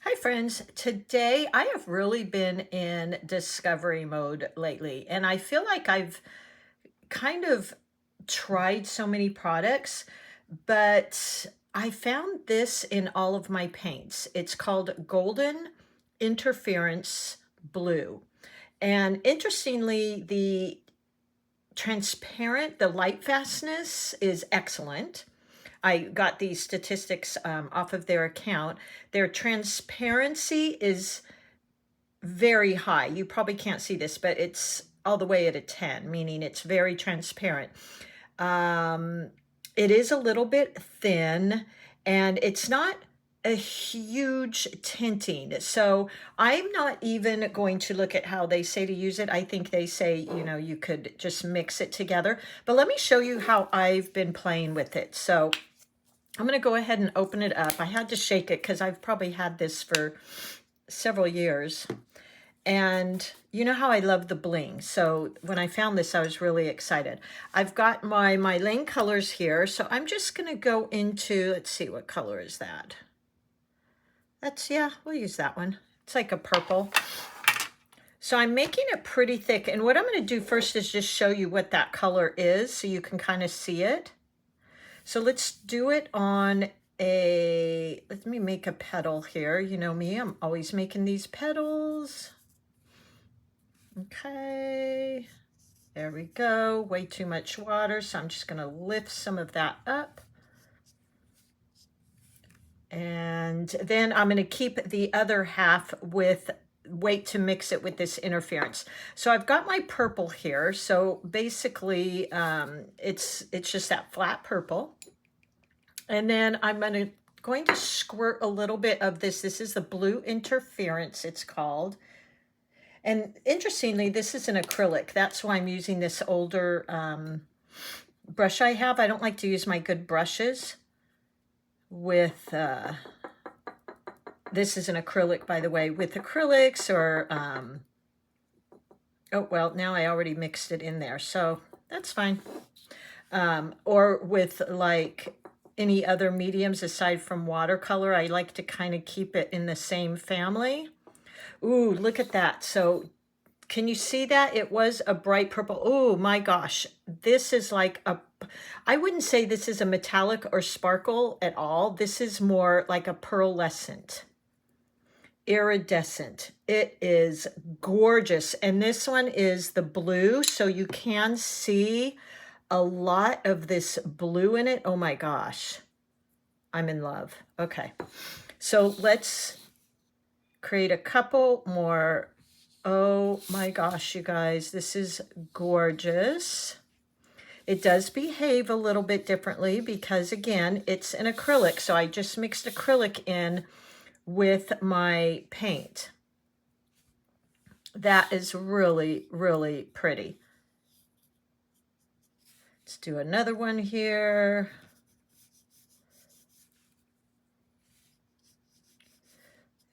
Hi friends, today I have really been in discovery mode lately, and I feel like I've kind of tried so many products, but I found this in all of my paints. It's called Golden Interference Blue. And interestingly, the light fastness is excellent. I got these statistics off of their account. Their transparency is very high. You probably can't see this, but it's all the way at a 10, meaning it's very transparent. Um, it is a little bit thin, and it's not a huge tinting. So I'm not even going to look at how they say to use it. I think they say, you could just mix it together. But let me show you how I've been playing with it. So I'm going to go ahead and open it up. I had to shake it because I've probably had this for several years. And you know how I love the bling. So when I found this, I was really excited. I've got my MeiLiang colors here. So I'm just going to go into, let's see, what color is that? Yeah, we'll use that one. It's like a purple. So I'm making it pretty thick. And what I'm going to do first is just show you what that color is so you can kind of see it. So let's do it on let me make a petal here. You know me, I'm always making these petals. Okay, there we go. Way too much water, so I'm just going to lift some of that up. And then I'm going to keep the other half wait to mix it with this interference. So I've got my purple here. So basically, it's just that flat purple. And then I'm going to squirt a little bit of this. This is the blue interference, it's called. And interestingly, this is an acrylic. That's why I'm using this older brush I have. I don't like to use my good brushes with, this is an acrylic, by the way, with acrylics or, oh, well, now I already mixed it in there, so that's fine. Or with like any other mediums aside from watercolor, I like to kind of keep it in the same family. Ooh, look at that. So can you see that? It was a bright purple. Oh my gosh. This is like I wouldn't say this is a metallic or sparkle at all. This is more like a pearlescent, iridescent. It is gorgeous. And this one is the blue. So you can see a lot of this blue in it. Oh my gosh. I'm in love. Okay. So let's create a couple more. Oh my gosh, you guys, this is gorgeous. It does behave a little bit differently because, again, it's an acrylic. So I just mixed acrylic in with my paint. That is really, really pretty. Let's do another one here.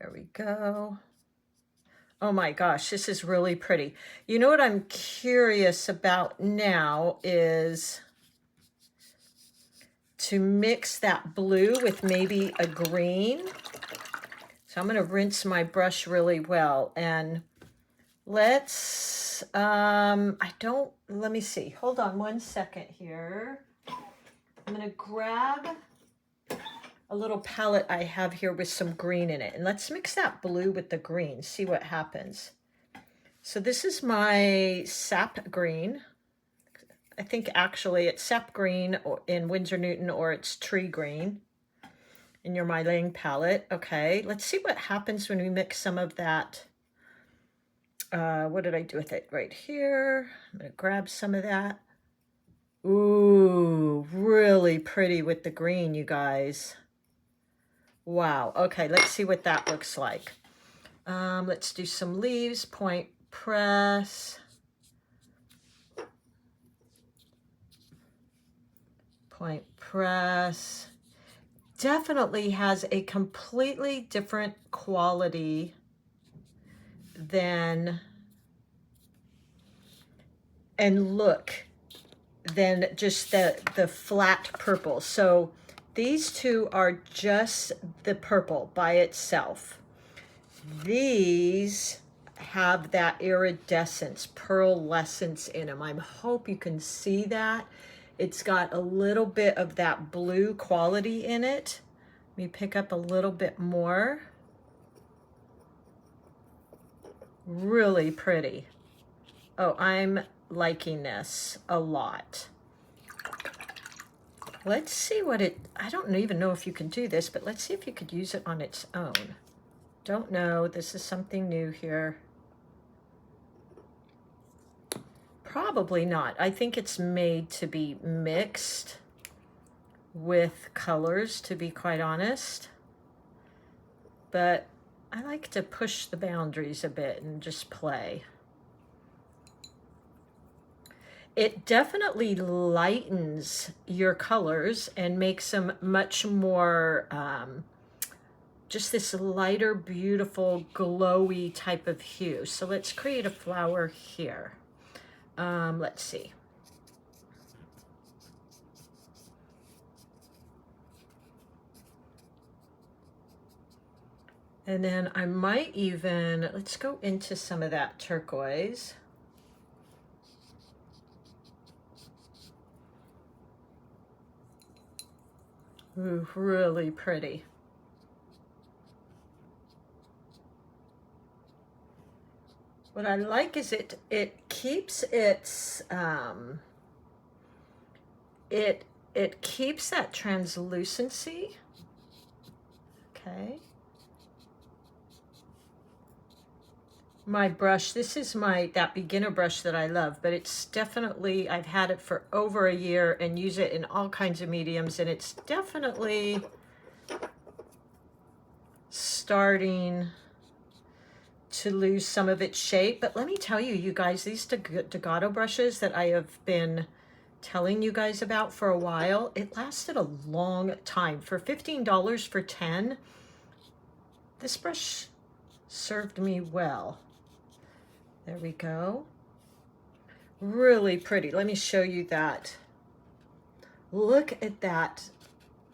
There we go. Oh my gosh, this is really pretty. You know what I'm curious about now is to mix that blue with maybe a green. So I'm going to rinse my brush really well. And let's, let me see. Hold on one second here. I'm going to grab a little palette I have here with some green in it. And let's mix that blue with the green, see what happens. So this is my sap green. I think actually it's sap green in Winsor Newton, or it's tree green in your MeiLiang palette. Okay, let's see what happens when we mix some of that. What did I do with it? Right here. I'm gonna grab some of that. Ooh, really pretty with the green, you guys. Wow. Okay, let's see what that looks like. Let's do some leaves, point press. Point press. Definitely has a completely different quality than, and look, than just the flat purple. So these two are just the purple by itself. These have that iridescence, pearlescence in them. I hope you can see that. It's got a little bit of that blue quality in it. Let me pick up a little bit more. Really pretty. Oh, I'm liking this a lot. Let's see what it, I don't even know if you can do this, but let's see if you could use it on its own. Don't know, this is something new here. Probably not. I think it's made to be mixed with colors, to be quite honest. But I like to push the boundaries a bit and just play. It definitely lightens your colors and makes them much more, just this lighter, beautiful, glowy type of hue. So let's create a flower here. Let's see. And then I might even, let's go into some of that turquoise. Ooh, really pretty. What I like is it keeps its it keeps that translucency. Okay. My brush, this is that beginner brush that I love, but it's definitely, I've had it for over a year and use it in all kinds of mediums, and it's definitely starting to lose some of its shape. But let me tell you, you guys, these Degato brushes that I have been telling you guys about for a while, it lasted a long time. For $15 for 10, this brush served me well. There we go. Really pretty. Let me show you that. Look at that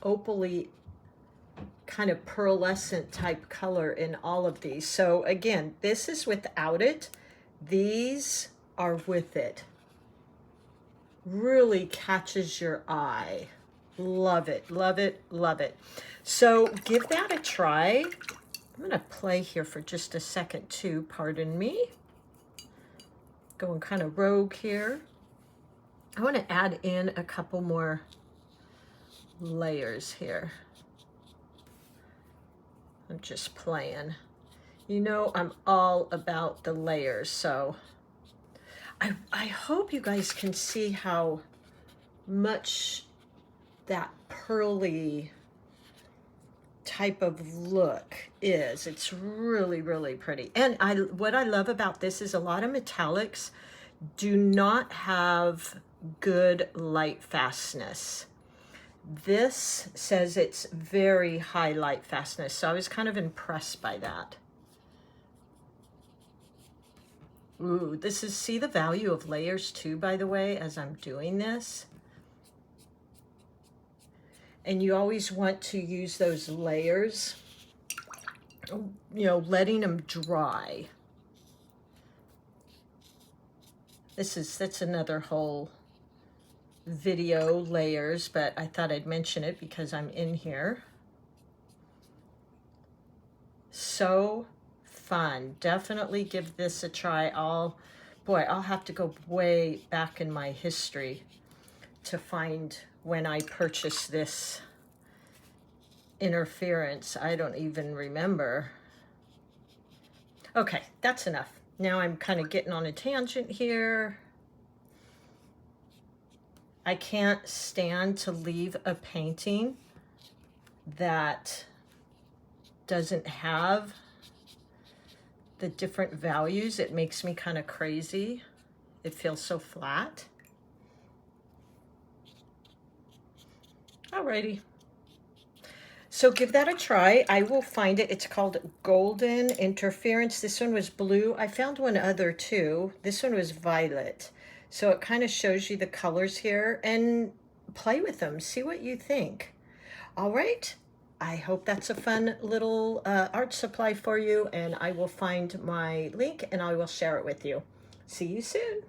opaly kind of pearlescent type color in all of these. So again, this is without it. These are with it. Really catches your eye. Love it, love it, love it. So give that a try. I'm gonna play here for just a second too, pardon me. Going kind of rogue here. I want to add in a couple more layers here. I'm just playing. You know, I'm all about the layers, so I hope you guys can see how much that pearly type of look is. It's really, really pretty. And what I love about this is a lot of metallics do not have good light fastness. This says it's very high light fastness, so I was kind of impressed by that. Ooh, this is, see the value of layers too, by the way, as I'm doing this. And you always want to use those layers, you know, letting them dry. That's another whole video, layers, but I thought I'd mention it because I'm in here. So fun. Definitely give this a try. Boy, I'll have to go way back in my history to find when I purchased this interference. I don't even remember. Okay, that's enough. Now I'm kind of getting on a tangent here. I can't stand to leave a painting that doesn't have the different values. It makes me kind of crazy. It feels so flat. Alrighty. So give that a try. I will find it. It's called Golden Interference. This one was blue. I found one other too. This one was violet. So it kind of shows you the colors here, and play with them. See what you think. All right. I hope that's a fun little art supply for you, and I will find my link and I will share it with you. See you soon.